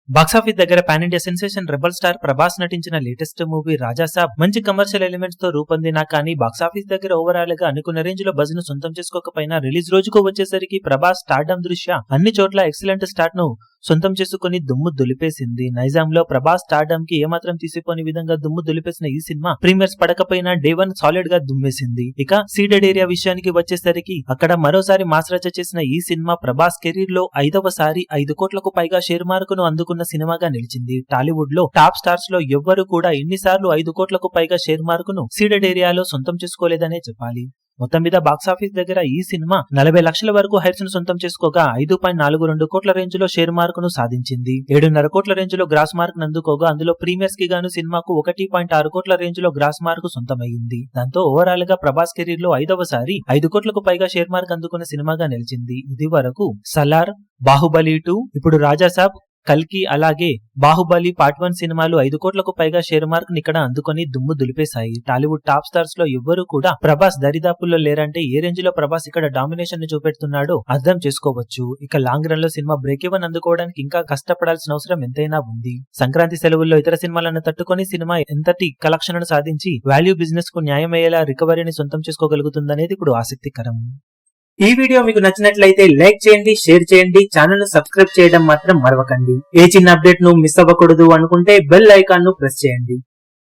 Box office దగ్గర pan India sensation rebel star Prabhas నటించిన latest movie Raja Saab మంచి కమర్షియల్ ఎలిమెంట్స్ తో రూపొందినా కానీ బాక్సాఫీస్ దగ్గర ఓవరాల్ గా అనుకున్న రేంజ్ లో బజ్ ను సొంతం చేసుకోకపోయినా రిలీజ్ రోజుకు వచ్చేసరికి ప్రభాస్ స్టార్డమ్ దృష్ట్యా అన్ని చోట్ల ఎక్సలెంట్ స్టార్ట్ ను సొంతం చేసుకుని దుమ్ము దులిపేసింది. నైజాం లో ప్రభాస్ స్టార్డమ్ కి ఏమాత్రం తీసిపోని విధంగా దుమ్ము దులిపేసిన ఈ సినిమా ప్రీమియర్స్ పడకపోయినా డే 1 సాలిడ్ గా దుమ్మేసింది. ఇక సీడెడ్ ఏరియా విషయానికి వచ్చేసరికి అక్కడ మరోసారి మాస్ రచ్చ చేసిన ఈ సినిమా ప్రభాస్ కెరీర్ లో 5వసారి 5 కోట్లకు పైగా షేర్ మార్కును అందుకున్న సినిమాగా నిలిచింది. టాలీవుడ్ లో టాప్ స్టార్స్ లో ఎవ్వరూ కూడా ఇన్నిసార్లు 5 కోట్లకు పైగా షేర్ మార్కును సీడెడ్ ఏరియాలో సొంతం చేసుకోలేదనే చెప్పాలి. మొత్తం మీద బాక్సాఫీస్ దగ్గర ఈ సినిమా 40 లక్షల వరకు హైర్స్ ను సొంతం చేసుకోగా 5.42 కోట్ల రేంజ్ లో షేర్ మార్కును సాధించింది. 7.5 కోట్ల రేంజ్ లో గ్రాస్ మార్క్ అందుకోగా అందులో ప్రీమియర్స్ కి గాను సినిమాకు 1.6 కోట్ల రేంజ్ లో గ్రాస్ మార్కు సొంతమైంది. దాంతో ఓవరాల్ గా ప్రభాస్ కెరీర్ లో 5వసారి 5 కోట్లకు పైగా షేర్ మార్క్ అందుకున్న సినిమాగా నిలిచింది. ఇది వరకు సలార్, బాహుబలి 2, ఇప్పుడు రాజాసాబ్, కల్కి అలాగే బాహుబలి పార్ట్ 1 సినిమాలు 5 కోట్లకు పైగా షేర్ మార్క్ ని ఇక్కడ అందుకొని దుమ్ము దులిపేశాయి. టాలీవుడ్ టాప్ స్టార్స్ లో ఎవ్వరూ కూడా ప్రభాస్ దరిదాపుల్లో లేరంటే ఏ రేంజ్ లో ప్రభాస్ ఇక్కడ డామినేషన్ ని చూపెడుతున్నాడో అర్థం చేసుకోవచ్చు. ఇక లాంగ్ రన్ లో సినిమా బ్రేక్ ఈవెన్ అందుకోవడానికి ఇంకా కష్టపడాల్సిన అవసరం ఎంతైనా ఉంది. సంక్రాంతి సెలవుల్లో ఇతర సినిమాలను తట్టుకొని సినిమా ఎంతటి కలెక్షన్ ను సాధించి వాల్యూ బిజినెస్ కు న్యాయమయ్యేలా రికవరీని సొంతం చేసుకోగలుగుతుందనేది ఇప్పుడు ఆసక్తికరం. ఈ వీడియో మీకు నచ్చినట్లయితే లైక్ చేయండి, షేర్ చేయండి, ఛానల్ ను సబ్స్క్రైబ్ చేయడం మాత్రం మరవకండి. ఏ చిన్న అప్డేట్ ను మిస్ అవ్వకూడదు అనుకుంటే బెల్ ఐకాన్ ను ప్రెస్ చేయండి.